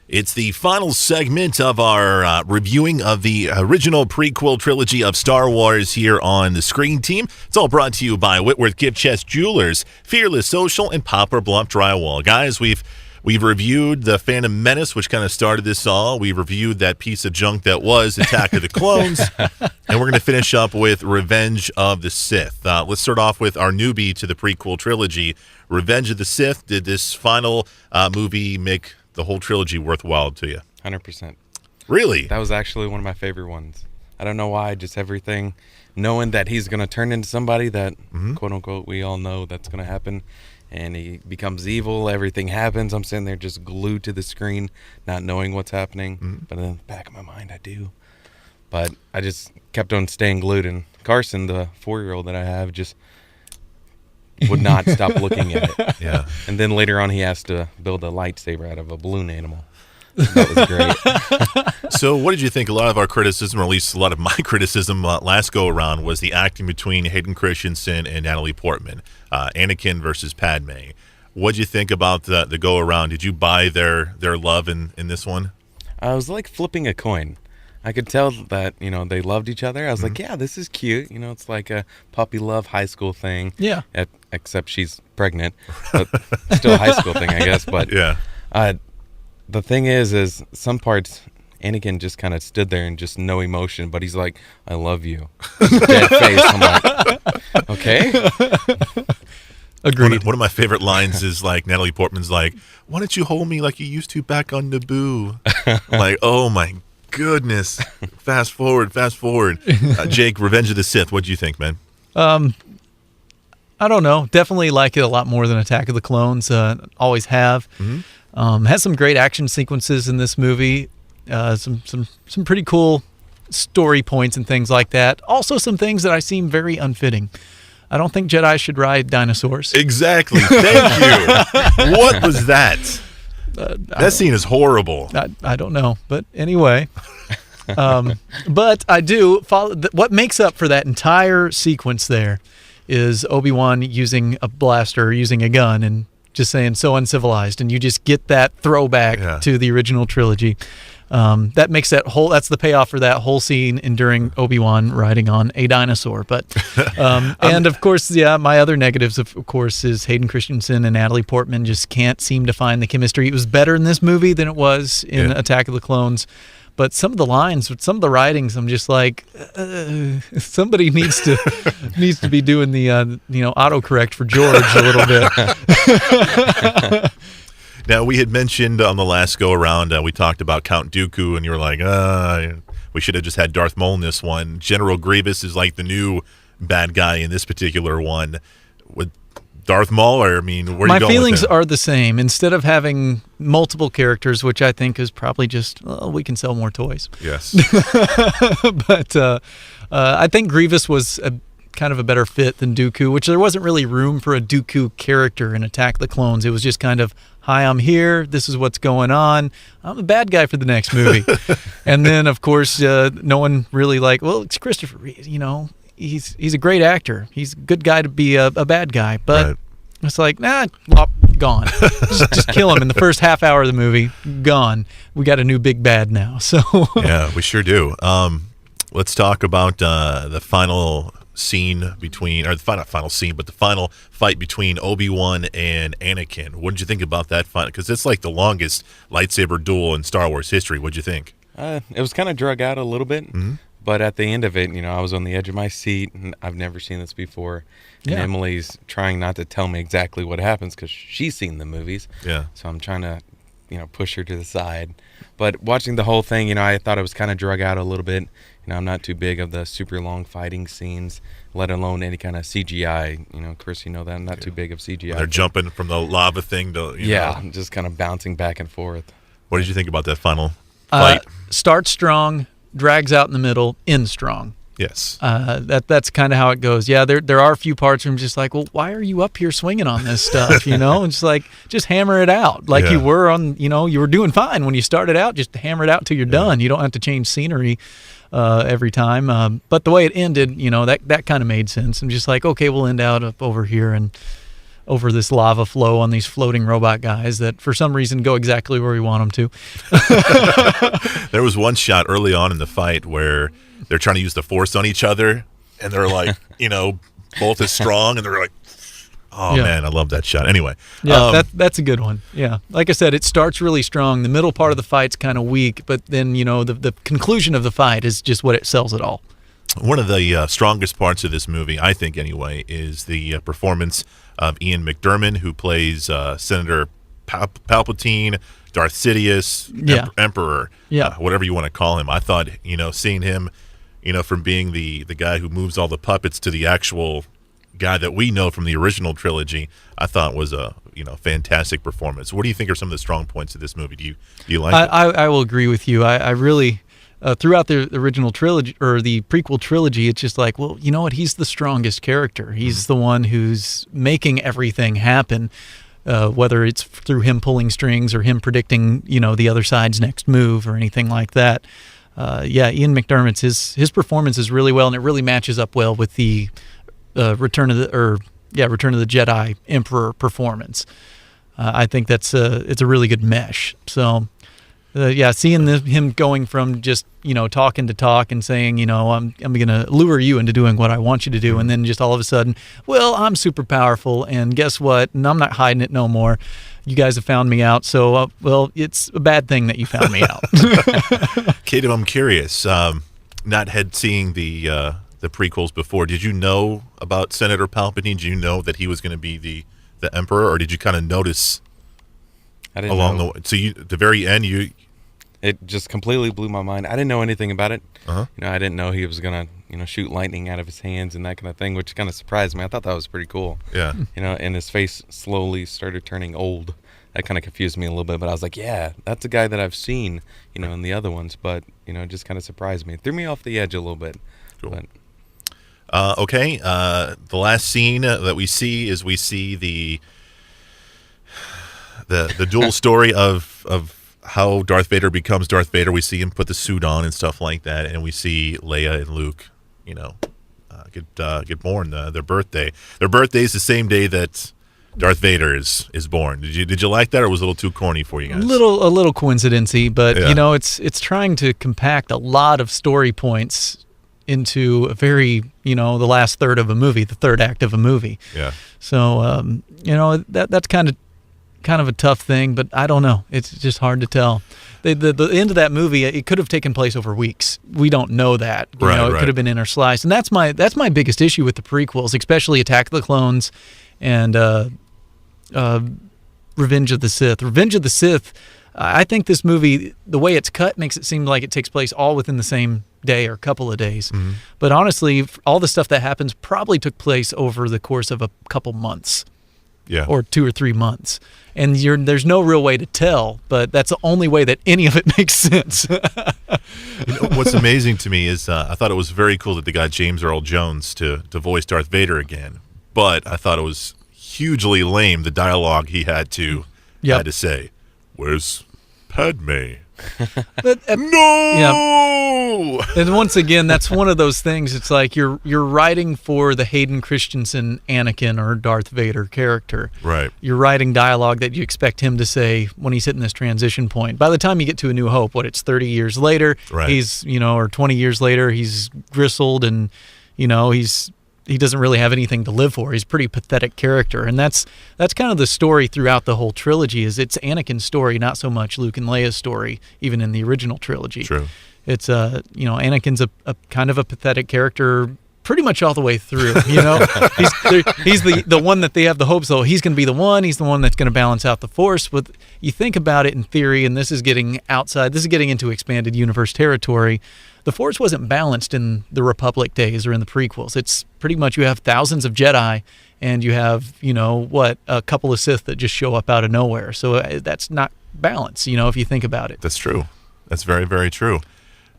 It's the final segment of our reviewing of the original prequel trilogy of Star Wars here on the Screen Team. It's all brought to you by Whitworth Gift Chest Jewelers, Fearless Social, and Poplar Bluff Drywall. Guys, we've reviewed The Phantom Menace, which kind of started this all. We reviewed that piece of junk that was Attack of the Clones. And we're going to finish up with Revenge of the Sith. Let's start off with our newbie to the prequel trilogy. Revenge of the Sith. Did this final movie make the whole trilogy worthwhile to you? 100%. Really? That was actually one of my favorite ones. I don't know why, just everything, knowing that he's going to turn into somebody that, quote unquote, we all know that's going to happen, and he becomes evil, everything happens. I'm sitting there just glued to the screen, not knowing what's happening, but in the back of my mind, I do. But I just kept on staying glued, and Carson, the 4-year-old that I have, just would not stop looking at it. Yeah. And then later on, he has to build a lightsaber out of a balloon animal. That was great. So what did you think? A lot of our criticism, or at least a lot of my criticism last go-around, was the acting between Hayden Christensen and Natalie Portman, Anakin versus Padme. What did you think about the go-around? Did you buy their love in this one? I was like flipping a coin. I could tell that, they loved each other. I was like, yeah, this is cute. It's like a puppy love high school thing. Yeah. Except she's pregnant. But still a high school thing, I guess. But yeah. The thing is some parts, Anakin just kind of stood there and just no emotion. But he's like, I love you. Dead face. I'm like, okay. Agreed. One of my favorite lines is like Natalie Portman's like, why don't you hold me like you used to back on Naboo? I'm like, oh my goodness. Fast forward. Jake, Revenge of the Sith, what do you think, man? I don't know. Definitely like it a lot more than Attack of the Clones. Always have. Has some great action sequences in this movie. Some pretty cool story points and things like that. Also some things that I seem very unfitting. I don't think Jedi should ride dinosaurs. Exactly. Thank you. What was that? That scene is horrible. I don't know. But anyway. But I do follow. What makes up for that entire sequence there is Obi-Wan using a blaster, using a gun, and just saying so uncivilized. And you just get that throwback to the original trilogy. That makes that's the payoff for that whole scene enduring Obi-Wan riding on a dinosaur. But and of course, my other negatives of course is Hayden Christensen and Natalie Portman just can't seem to find the chemistry. It was better in this movie than it was in Attack of the Clones. But some of the lines, with some of the writings, I'm just like, somebody needs to be doing the autocorrect for George a little bit. Now, we had mentioned on the last go-around, we talked about Count Dooku, and you were like, we should have just had Darth Maul in this one. General Grievous is like the new bad guy in this particular one. With Darth Maul, or, where are you going with My feelings are the same. Instead of having multiple characters, which I think is probably just, we can sell more toys. Yes. But I think Grievous was kind of a better fit than Dooku, which there wasn't really room for a Dooku character in Attack of the Clones. It was just kind of, hi, I'm here. This is what's going on. I'm a bad guy for the next movie. And then, of course, no one really it's Christopher Reeve, He's a great actor. He's a good guy to be a bad guy. But it's like, gone. just kill him in the first half hour of the movie. Gone. We got a new big bad now. So yeah, we sure do. Let's talk about the final scene between, or the final scene, but the final fight between Obi-Wan and Anakin. What did you think about that fight? Because it's like the longest lightsaber duel in Star Wars history. What did you think? It was kind of drug out a little bit. But at the end of it, I was on the edge of my seat, and I've never seen this before. And Emily's trying not to tell me exactly what happens because she's seen the movies. Yeah. So I'm trying to, push her to the side. But watching the whole thing, I thought it was kind of drug out a little bit. I'm not too big of the super long fighting scenes, let alone any kind of CGI. Chris, that I'm not too big of CGI. They're jumping from the lava thing to, I'm just kind of bouncing back and forth. What did you think about that final fight? Starts strong, drags out in the middle, ends strong. Yes. That's kind of how it goes. Yeah, there are a few parts where I'm just like, well, why are you up here swinging on this stuff, And it's like, just hammer it out. Like you were on, you were doing fine when you started out, just hammer it out till you're done. You don't have to change scenery every time. But the way it ended, that kind of made sense. I'm just like, okay, we'll end out up over here. And over this lava flow on these floating robot guys that for some reason go exactly where we want them to. There was one shot early on in the fight where they're trying to use the force on each other, and they're like, both as strong, and they're like, oh, Yeah. man, I love that shot. Anyway. Yeah, that's a good one. Yeah. Like I said, it starts really strong. The middle part of the fight's kind of weak, but then, the conclusion of the fight is just what it sells it all. One of the strongest parts of this movie, I think anyway, is the performance of Ian McDiarmid, who plays Senator Palpatine, Darth Sidious, Yeah. Emperor, Yeah. whatever you want to call him. I thought, seeing him, from being the guy who moves all the puppets to the actual guy that we know from the original trilogy, I thought was a fantastic performance. What do you think are some of the strong points of this movie? Do you like it? I will agree with you. I really throughout the original trilogy or the prequel trilogy, it's just like, well, you know what? He's the strongest character. He's the one who's making everything happen. Whether it's through him pulling strings or him predicting, the other side's next move or anything like that. Ian McDiarmid's his performance is really well, and it really matches up well with the Return of the Jedi Emperor performance. I think it's a really good mesh. So, seeing him going from just talking to talk and saying I'm going to lure you into doing what I want you to do, and then just all of a sudden, well, I'm super powerful, and guess what? And I'm not hiding it no more. You guys have found me out, so it's a bad thing that you found me out. Kate, I'm curious. Not seeing the prequels before, did you know about Senator Palpatine? Did you know that he was going to be the Emperor, or did you kind of notice I didn't along know. the way? So at the very end, It just completely blew my mind. I didn't know anything about it. Uh-huh. I didn't know he was gonna shoot lightning out of his hands and that kind of thing, which kind of surprised me. I thought that was pretty cool. Yeah. And his face slowly started turning old. That kind of confused me a little bit, but I was like, yeah, that's a guy that I've seen, in the other ones, but it just kind of surprised me. It threw me off the edge a little bit. Cool. But Okay. The last scene that we see is the dual story of how Darth Vader becomes Darth Vader. We see him put the suit on and stuff like that, and we see Leia and Luke, get born. Their birthday. Their birthday is the same day that Darth Vader is born. Did you like that, or was it a little too corny for you guys? A little coincidency, but Yeah. it's trying to compact a lot of story points into a very the last third of a movie, the third act of a movie. Yeah. So that's kind of a tough thing, but I don't know. It's just hard to tell. The end of that movie, it could have taken place over weeks. We don't know that. It Right. could have been intersliced, and that's my biggest issue with the prequels, especially Attack of the Clones and Revenge of the Sith. Revenge of the Sith. I think this movie, the way it's cut, makes it seem like it takes place all within the same day or couple of days. Mm-hmm. But honestly, all the stuff that happens probably took place over the course of a couple months. Yeah. Or 2 or 3 months. And there's no real way to tell, but that's the only way that any of it makes sense. What's amazing to me is I thought it was very cool that they got James Earl Jones to voice Darth Vader again, but I thought it was hugely lame, the dialogue he had to say. Where's Padme? But, No! And once again, that's one of those things. It's like you're writing for the Hayden Christensen Anakin or Darth Vader character. Right. You're writing dialogue that you expect him to say when he's hitting this transition point. By the time you get to A New Hope, it's 30 years later, Right. he's, or 20 years later, he's gristled and, he doesn't really have anything to live for. He's a pretty pathetic character. And that's kind of the story throughout the whole trilogy is it's Anakin's story, not so much Luke and Leia's story, even in the original trilogy. True. It's Anakin's a kind of a pathetic character pretty much all the way through. He's the one that they have the hopes though he's going to be the one. He's the one that's going to balance out the Force. But you think about it in theory, and this is getting outside. This is getting into expanded universe territory. The Force wasn't balanced in the Republic days or in the prequels. It's pretty much you have thousands of Jedi, and you have a couple of Sith that just show up out of nowhere. So that's not balance. If you think about it. That's true. That's very, very true.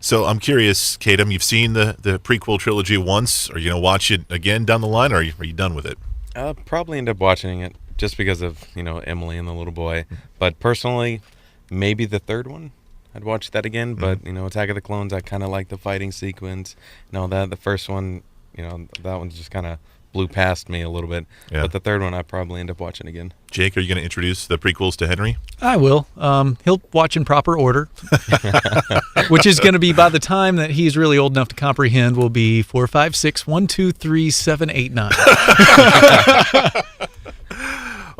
So I'm curious, Kadam, you've seen the prequel trilogy once. Are you going to watch it again down the line, or are you done with it? I'll probably end up watching it just because of, Emily and the little boy. But personally, maybe the third one. I'd watch that again, but, Attack of the Clones, I kind of like the fighting sequence. The first one, that one's just kind of blew past me a little bit. Yeah. But the third one I probably end up watching again. Jake, are you going to introduce the prequels to Henry? I will. He'll watch in proper order, which is going to be, by the time that he's really old enough to comprehend, will be 4, 5, 6, 1, 2, 3, 7, 8, 9.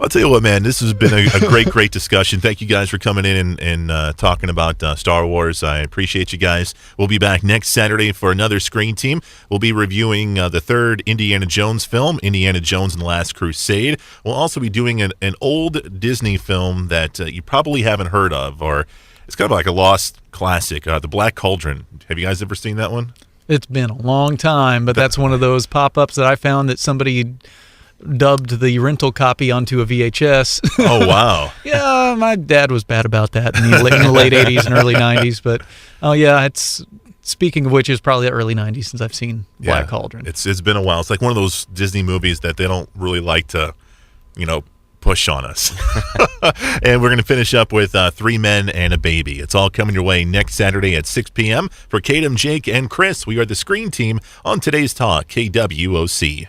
I'll tell you what, man, this has been a great discussion. Thank you guys for coming in and talking about Star Wars. I appreciate you guys. We'll be back next Saturday for another Screen Team. We'll be reviewing the third Indiana Jones film, Indiana Jones and the Last Crusade. We'll also be doing an old Disney film that you probably haven't heard of, or it's kind of like a lost classic, The Black Cauldron. Have you guys ever seen that one? It's been a long time, but that's one of those pop-ups that I found that somebody dubbed the rental copy onto a VHS. Oh, wow. Yeah, my dad was bad about that in the late 80s and early 90s. But, oh, yeah, it's, speaking of which, it's probably the early 90s since I've seen Black Cauldron. It's been a while. It's like one of those Disney movies that they don't really like to, push on us. And we're going to finish up with Three Men and a Baby. It's all coming your way next Saturday at 6 p.m. For Kadam, Jake, and Chris, we are the Screen Team on Today's Talk, KWOC.